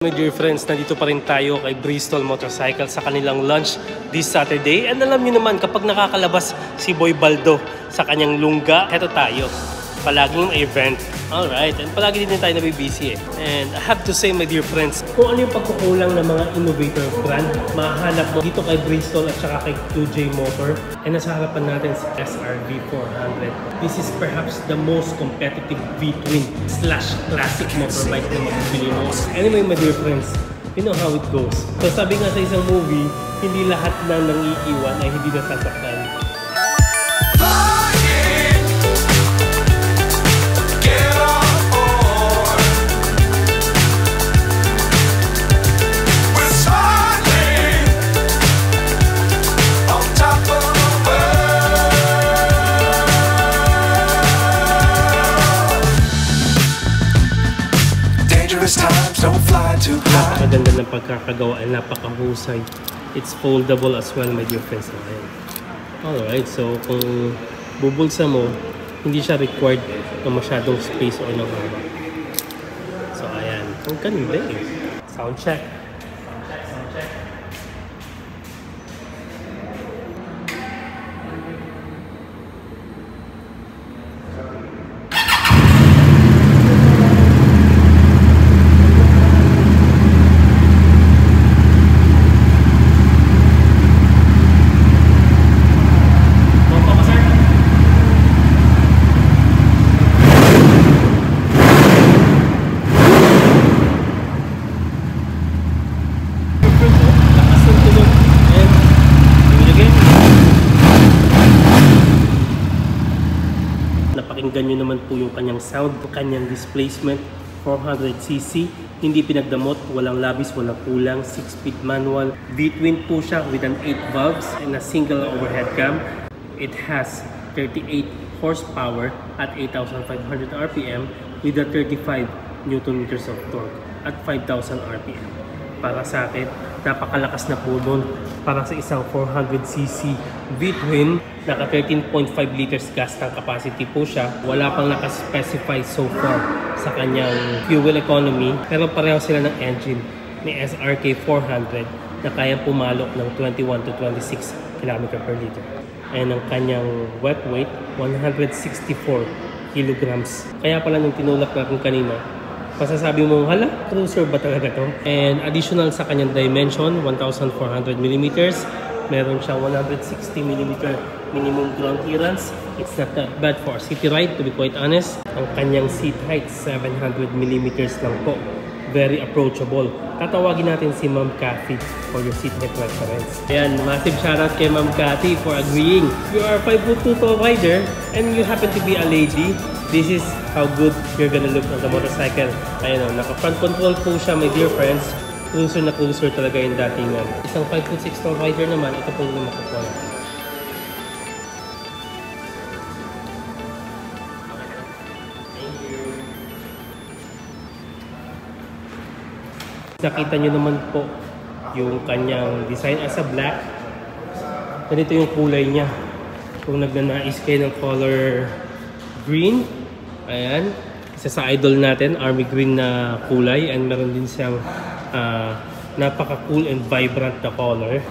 My dear friends, nandito pa rin tayo kay Bristol Motorcycle sa kanilang launch this Saturday. And alam niyo naman, kapag nakakalabas si Boy Baldo sa kanyang lungga, eto tayo. Palaging may event. Alright, and palagi din tayo nabibisi eh. And I have to say, my dear friends, kung ano yung pagkukulang ng mga innovator brand, mahanap mo dito kay Bristol at saka kay 2J Motor. And nasa harapan natin si SRV 400. This is perhaps the most competitive V-twin / classic motorbike na mabibili mo. Anyway, my dear friends, you know how it goes. So sabi nga sa isang movie, hindi lahat na nangiiwan ay hindi nasasaktan. Napakaganda ng pagkakagawa ay napakahusay. It's foldable as well, my dear friends. Alright, so kung bubulsa mo, hindi siya required na masyadong space o ng haba. So ayan, ang ganda eh. Sound check. Napakinggan nyo naman po yung kanyang sound, kanyang displacement, 400cc, hindi pinagdamot, walang labis, walang kulang, 6-speed manual. V-twin po siya with an 8 valves and a single overhead cam. It has 38 horsepower at 8,500 RPM with a 35 Nm of torque at 5,000 RPM. Para sa akin, napakalakas na po nun para sa isang 400cc V-twin. Naka 13.5 liters gas tank capacity po siya. Wala pang nakaspecify so far sa kanyang fuel economy. Pero pareho sila ng engine ni SRK 400 na kayang pumalok ng 21 to 26 km per liter. And ang kanyang wet weight, 164 kilograms. Kaya pala nung tinulak natin kanina, masasabi mo, hala, cruiser ba talaga to? And additional sa kanyang dimension, 1,400 mm. Meron siyang 160mm minimum ground clearance. It's not that bad for a city ride, to be quite honest. Ang kanyang seat height, 700mm lang po. Very approachable. Tatawagin natin si Ma'am Cathy for your seat height reference. Ayan, massive shoutout kay Ma'am Cathy for agreeing. You are a 5'2" tall rider and you happen to be a lady. This is how good you're gonna look on the motorcycle. Ayan o, naka-front control po siya, my dear friends. Cruiser na cruiser talaga yung datingan. Isang 5'6" tall rider naman, ito po yung makukuha natin. Nakita nyo naman po yung kanyang design as a black. Ganito yung kulay niya. Kung nagnanais kayo ng color green, ayan, isa sa idol natin, army green na kulay, and meron din siyang napaka-cool and vibrant na color.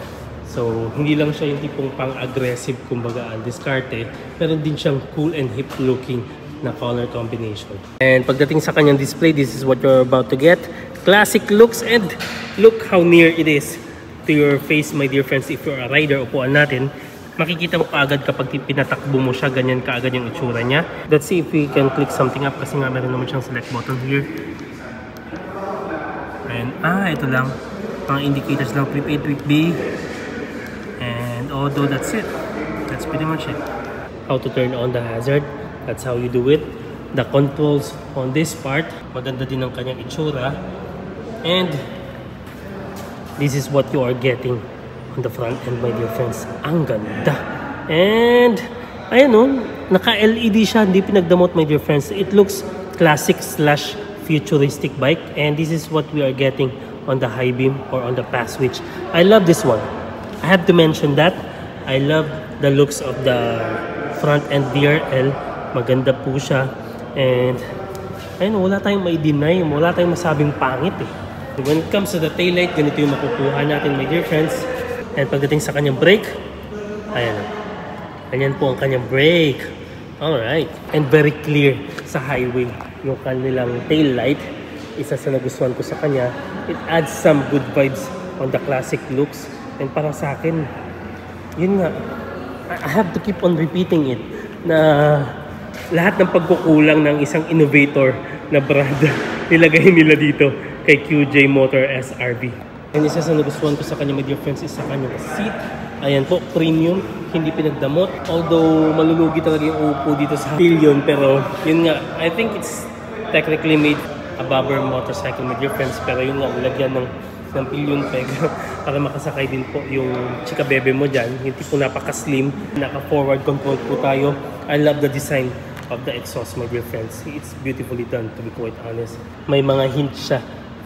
So, hindi lang siya yung tipong pang-aggressive, kumbaga, diskarte. Meron din siyang cool and hip looking na color combination. And pagdating sa kanyang display, this is what you're about to get. Classic looks, and look how near it is to your face, my dear friends. If you're a rider, upuan natin, makikita mo kaagad kapag pinatakbo mo siya, ganyan kaagad yung itsura niya. Let's see if we can click something up kasi nga meron naman siyang select button here. And ito lang, mga indicators lang, trip A, trip B, and although that's it. That's pretty much it. How to turn on the hazard, that's how you do it. The controls on this part, maganda din ang kanyang itsura. And this is what you are getting on the front end, my dear friends. Ang ganda. And ayan o, naka-LED siya, hindi pinagdamot, my dear friends. It looks classic / futuristic bike, and this is what we are getting on the high beam or on the pass switch. I love this one. I have to mention that I love the looks of the front end DRL. Maganda po siya. And ayun, wala tayong may deny, wala tayong masabing pangit eh. When it comes to the taillight, ganito yung makukuha natin, my dear friends. And pagdating sa kanyang brake, ayan. Ganyan po ang kanyang brake. Alright. And very clear sa highway yung kanilang taillight. Isa sa nagustuhan ko sa kanya, it adds some good vibes on the classic looks. And para sa akin, yun nga, I have to keep on repeating it na lahat ng pagkukulang ng isang innovator na brand nilagay nila dito kay QJ Motor SRV. And isa sa nagustuhan ko sa kanya, my dear friends, is sa kanyang seat. Ayan po, premium, hindi pinagdamot. Although malulugi talaga yung upo dito sa Pillion, pero yun nga, I think it's technically made a bobber motorcycle, my dear friends. Pero yun nga, nilagyan ng Pillion peg para makasakay din po yung chika bebe mo dyan. Hindi po napaka-slim, naka-forward control po tayo. I love the design of the exhaust, my dear friends. It's beautifully done, to be quite honest. May mga hints siya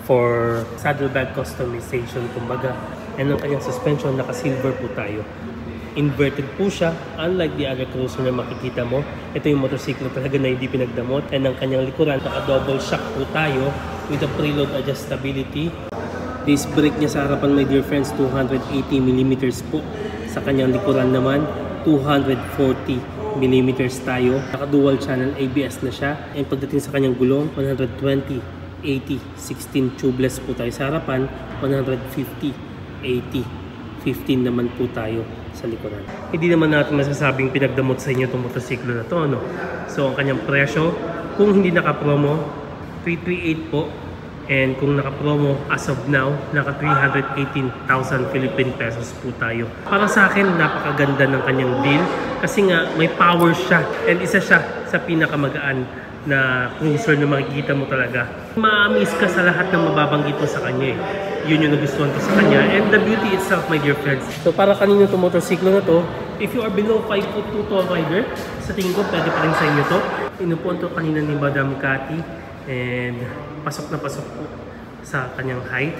for saddlebag customization, kumbaga. And ang kanyang suspension, naka-silver po tayo. Inverted po siya, unlike the other cruiser na makikita mo. Ito yung motorsiklo talaga na hindi pinagdamot. And ang kanyang likuran, naka-double shock po tayo with a preload adjustability. This brake niya sa harapan, my dear friends, 280mm po. Sa kanyang likuran naman, 240mm tayo. Naka-dual channel ABS na siya. And pagdating sa kanyang gulong, 120 80, 16 tubeless po tayo sa harapan, 150, 80, 15 naman po tayo sa likuran. Hindi naman natin masasabing pinagdamot sa inyo itong motosiklo na to, no? So, ang kanyang presyo, kung hindi naka-promo, 338 po. And kung naka-promo, as of now, naka 318,000 Philippine pesos po tayo. Para sa akin, napakaganda ng kanyang deal. Kasi nga, may power siya. And isa siya sa pinakamagaan na cruiser na makikita mo talaga. Ma-amaze ka sa lahat ng mababanggit mo sa kanya eh. Yun yung nagustuhan ko sa kanya. And the beauty itself, my dear friends. So para kanino itong motorsiklo na to, if you are below 5'2" tall rider, sa tingin ko pwede pa rin sa inyo to. Inupuan to kanina ni Madam Cathy. And pasok na pasok po sa kanyang height.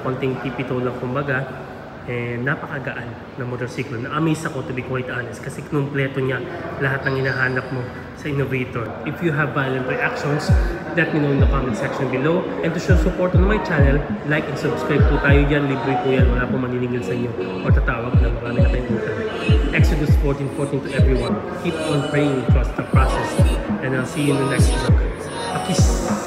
Konting tipito lang kumbaga. And napakagaan na motorsiklo. Na-amaze ako, to be quite honest, kasi kumpleto niya lahat ng hinahanap mo sa innovator. If you have violent reactions, let me know in the comment section below. And to show support on my channel, like and subscribe po tayo dyan. Libre po yan, wala po maniningil sa inyo o tatawag na marami na tayong utang. Exodus 14:14 to everyone. Keep on praying, trust the process. And I'll see you in the next vlog. A kiss!